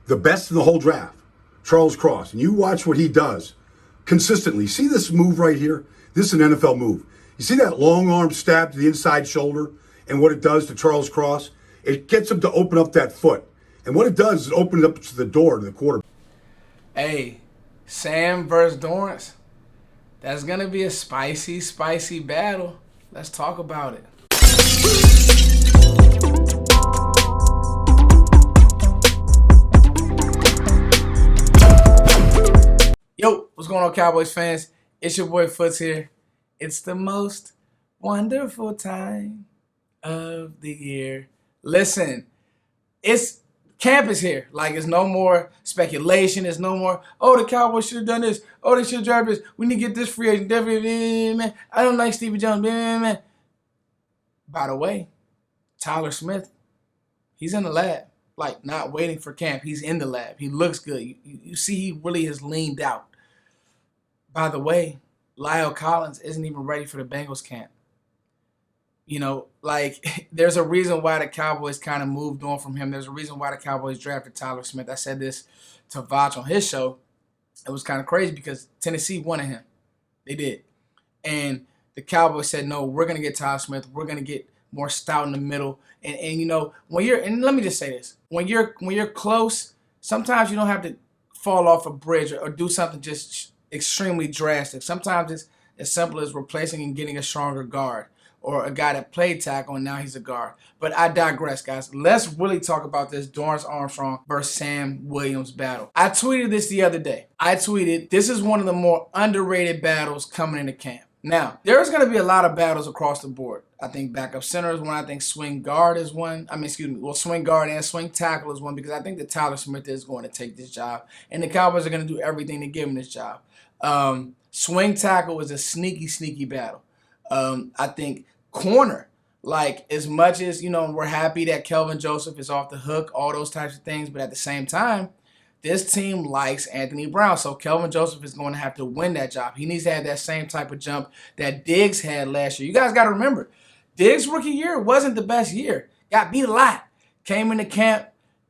the best in the whole draft, Charles Cross, and you watch what he does consistently. See this move right here? This is an NFL move. You see that long arm stab to the inside shoulder and what it does to Charles Cross? It gets him to open up that foot. And what it does is open it up to the door to the quarterback. Hey, Sam versus Dorance. That's going to be a spicy, spicy battle. Let's talk about it. Yo, what's going on, Cowboys fans? It's your boy Foots here. It's the most wonderful time of the year. Listen, camp is here. Like, it's no more speculation. It's no more, oh, the Cowboys should have done this. Oh, they should have drafted this. We need to get this free agent. Man. I don't like Stevie Jones. Man. By the way, Tyler Smith, he's in the lab. Like, not waiting for camp. He's in the lab. He looks good. You see he really has leaned out. By the way, Lyle Collins isn't even ready for the Bengals camp. You know, like, there's a reason why the Cowboys kind of moved on from him. There's a reason why the Cowboys drafted Tyler Smith. I said this to Vach on his show. It was kind of crazy because Tennessee wanted him. They did. And the Cowboys said, no, we're going to get Tyler Smith. We're going to get more stout in the middle. And you know, and let me just say this. When you're close, sometimes you don't have to fall off a bridge or do something just extremely drastic. Sometimes it's as simple as replacing and getting a stronger guard or a guy that played tackle and now he's a guard. But I digress, guys. Let's really talk about this Dorance Armstrong versus Sam Williams battle. I tweeted this the other day. This is one of the more underrated battles coming into camp. Now, there's going to be a lot of battles across the board. I think backup center is one. I think swing guard is one. Swing guard and swing tackle is one because I think that Tyler Smith is going to take this job. And the Cowboys are going to do everything to give him this job. Swing tackle is a sneaky battle. I think corner, like, as much as, you know, we're happy that Kelvin Joseph is off the hook, all those types of things, but at the same time, this team likes Anthony Brown, so Kelvin Joseph is going to have to win that job. He needs to have that same type of jump that Diggs had last year. You guys got to remember, Diggs' rookie year wasn't the best year. Got beat a lot. Came into camp,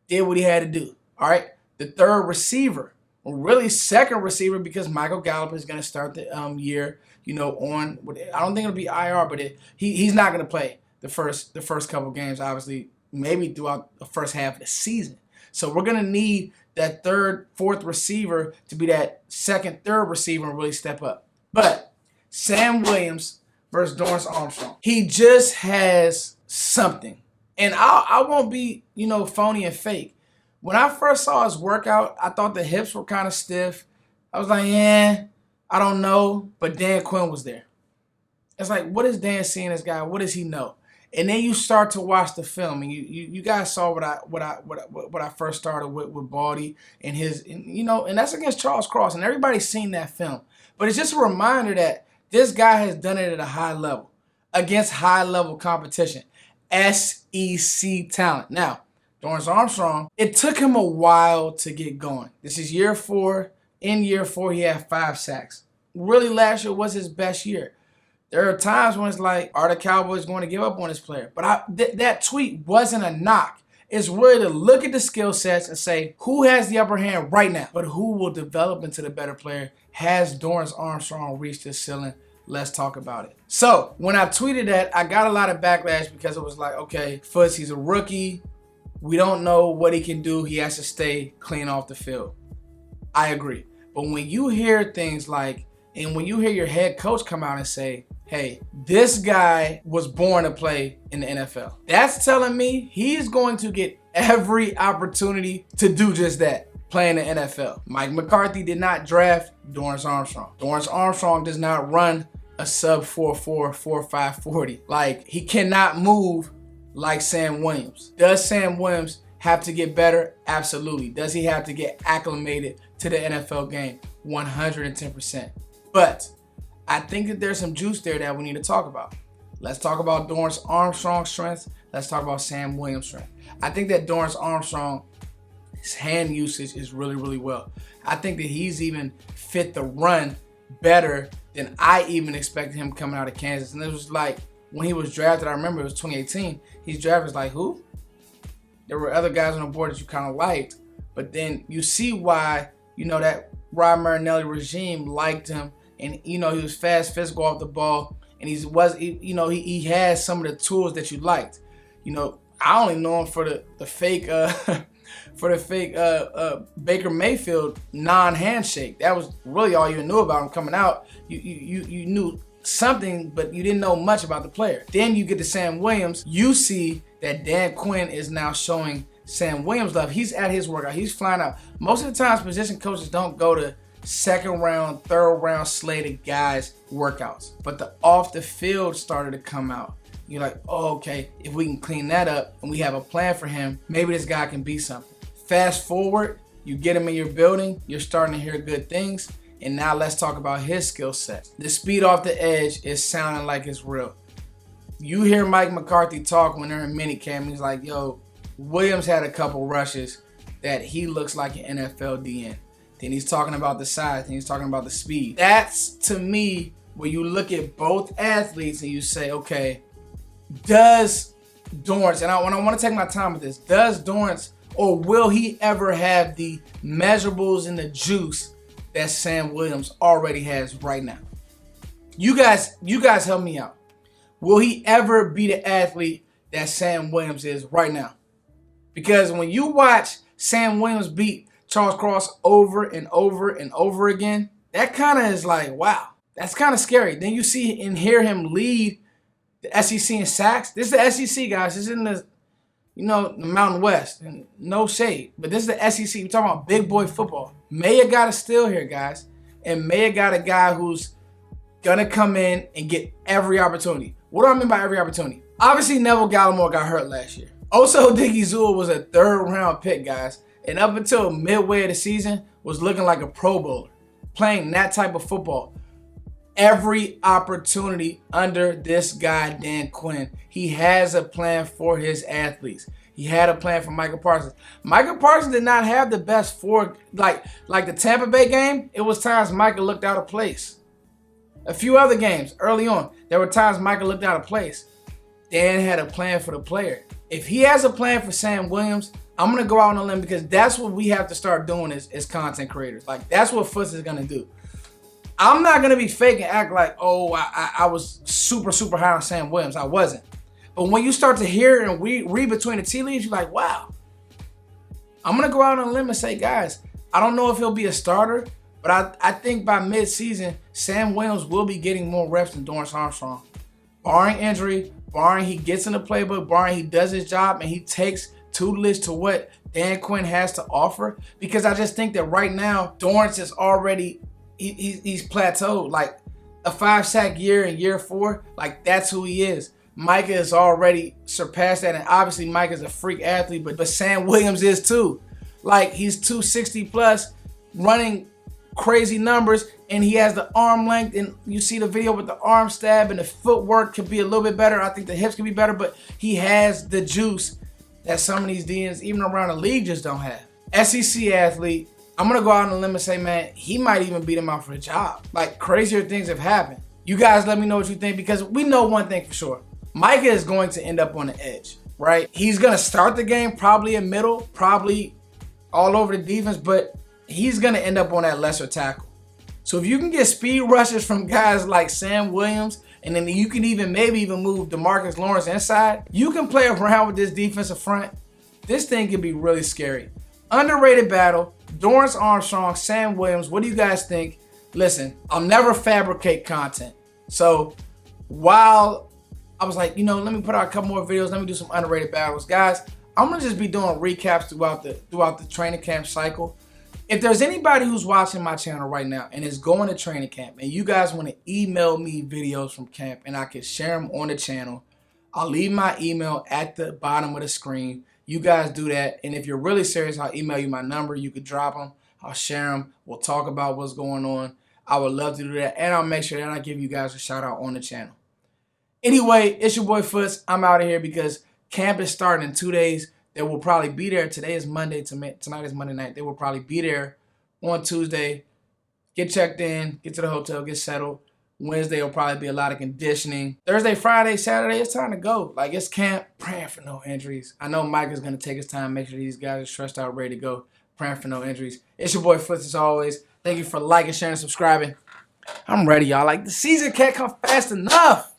did what he had to do. All right? The third receiver, or really second receiver, because Michael Gallup is going to start the year, you know, I don't think it'll be IR, but he's not going to play the first couple games, obviously, maybe throughout the first half of the season. So we're going to need that third, fourth receiver to be that second, third receiver and really step up. But Sam Williams versus Dorance Armstrong, he just has something. And I won't be, you know, phony and fake. When I first saw his workout, I thought the hips were kind of stiff. I was like, I don't know. But Dan Quinn was there. It's like, what is Dan seeing this guy? What does he know? And then you start to watch the film, and you guys saw what I first started with Baldy and and that's against Charles Cross, and everybody's seen that film. But it's just a reminder that this guy has done it at a high level against high level competition, SEC talent. Now, Dorance Armstrong, it took him a while to get going. This is year 4. In year 4, he had 5 sacks. Really, last year was his best year. There are times when it's like, are the Cowboys going to give up on this player? But that tweet wasn't a knock. It's really to look at the skill sets and say, who has the upper hand right now? But who will develop into the better player? Has Dorance Armstrong reached his ceiling? Let's talk about it. So when I tweeted that, I got a lot of backlash because it was like, okay, Foots, he's a rookie. We don't know what he can do. He has to stay clean off the field. I agree. But when you hear things like, and when you hear your head coach come out and say, hey, this guy was born to play in the NFL, that's telling me he's going to get every opportunity to do just that, play in the NFL. Mike McCarthy did not draft Dorance Armstrong. Dorance Armstrong does not run a sub 4.4, 4.5 40. Like, he cannot move like Sam Williams. Does Sam Williams have to get better? Absolutely. Does he have to get acclimated to the NFL game? 110%. But I think that there's some juice there that we need to talk about. Let's talk about Dorance Armstrong's strengths. Let's talk about Sam Williams' strength. I think that Dorance Armstrong, his hand usage is really well. I think that he's even fit the run better than I even expected him coming out of Kansas. And it was like, when he was drafted, I remember it was 2018, he's drafted like, who? There were other guys on the board that you kind of liked, But then you see why, that Rod Marinelli regime liked him. And, he was fast, physical off the ball. And he has some of the tools that you liked. I only know him for the fake Baker Mayfield non-handshake. That was really all you knew about him coming out. You knew something, but you didn't know much about the player. Then you get to Sam Williams. You see that Dan Quinn is now showing Sam Williams love. He's at his workout. He's flying out. Most of the times, position coaches don't go to second round, third round slated guys' workouts. But the off the field started to come out. You're like, oh, okay, if we can clean that up and we have a plan for him, maybe this guy can be something. Fast forward, you get him in your building, you're starting to hear good things, and now let's talk about his skill set. The speed off the edge is sounding like it's real. You hear Mike McCarthy talk when they're in minicamp, he's like, yo, Williams had a couple rushes that he looks like an NFL DN. Then he's talking about the size, then he's talking about the speed. That's, to me, where you look at both athletes and you say, okay, does Dorance, and I want to take my time with this, does Dorance, or will he ever have the measurables and the juice that Sam Williams already has right now? You guys help me out. Will he ever be the athlete that Sam Williams is right now? Because when you watch Sam Williams beat Charles Cross over and over and over again, that kind of is like, wow, that's kind of scary. Then you see and hear him lead the SEC in sacks. This is the SEC, guys. This isn't the Mountain West. And no shade. But this is the SEC. We're talking about big boy football. Maya got a steal here, guys. And Maya got a guy who's going to come in and get every opportunity. What do I mean by every opportunity? Obviously, Neville Gallimore got hurt last year. Oso Odigizua was a third-round pick, guys. And up until midway of the season, was looking like a Pro Bowler. Playing that type of football. Every opportunity under this guy, Dan Quinn. He has a plan for his athletes. He had a plan for Michael Parsons. Michael Parsons did not have the best like the Tampa Bay game. It was times Michael looked out of place. A few other games early on, there were times Michael looked out of place. Dan had a plan for the player. If he has a plan for Sam Williams, I'm going to go out on a limb because that's what we have to start doing as content creators. Like, that's what Foots is going to do. I'm not going to be fake and act like, oh, I was super, super high on Sam Williams. I wasn't. But when you start to hear and read between the tea leaves, you're like, wow. I'm going to go out on a limb and say, guys, I don't know if he'll be a starter, but I think by mid-season, Sam Williams will be getting more reps than Dorance Armstrong. Barring injury, barring he gets in the playbook, barring he does his job and he takes tutelage to what Dan Quinn has to offer. Because I just think that right now, Dorance is already... He's plateaued. Like a 5-sack year in year 4, like that's who he is. Micah has already surpassed that, and obviously Micah's a freak athlete, but Sam Williams is too. Like he's 260 plus, running crazy numbers, and he has the arm length, and you see the video with the arm stab, and the footwork could be a little bit better. I think the hips could be better, but he has the juice that some of these DNs, even around the league, just don't have. SEC athlete. I'm going to go out on a limb and say, man, he might even beat him out for a job. Like, crazier things have happened. You guys let me know what you think because we know one thing for sure. Micah is going to end up on the edge, right? He's going to start the game probably in middle, probably all over the defense, but he's going to end up on that lesser tackle. So if you can get speed rushes from guys like Sam Williams, and then you can maybe even move DeMarcus Lawrence inside, you can play around with this defensive front. This thing can be really scary. Underrated battle. Dorance Armstrong, Sam Williams, what do you guys think? Listen, I'll never fabricate content. So while I was like, let me put out a couple more videos, let me do some underrated battles. Guys, I'm going to just be doing recaps throughout the training camp cycle. If there's anybody who's watching my channel right now and is going to training camp and you guys want to email me videos from camp and I can share them on the channel, I'll leave my email at the bottom of the screen. You guys do that, and if you're really serious, I'll email you my number. You could drop them. I'll share them. We'll talk about what's going on. I would love to do that, and I'll make sure that I give you guys a shout-out on the channel. Anyway, it's your boy Foots. I'm out of here because camp is starting in 2 days. They will probably be there. Today is Monday. Tonight is Monday night. They will probably be there on Tuesday. Get checked in. Get to the hotel. Get settled. Wednesday will probably be a lot of conditioning. Thursday, Friday, Saturday, it's time to go. Like, it's camp. Praying for no injuries. I know Mike is going to take his time, make sure these guys are stressed out, ready to go. Praying for no injuries. It's your boy Foots as always. Thank you for liking, sharing, and subscribing. I'm ready, y'all. Like, the season can't come fast enough.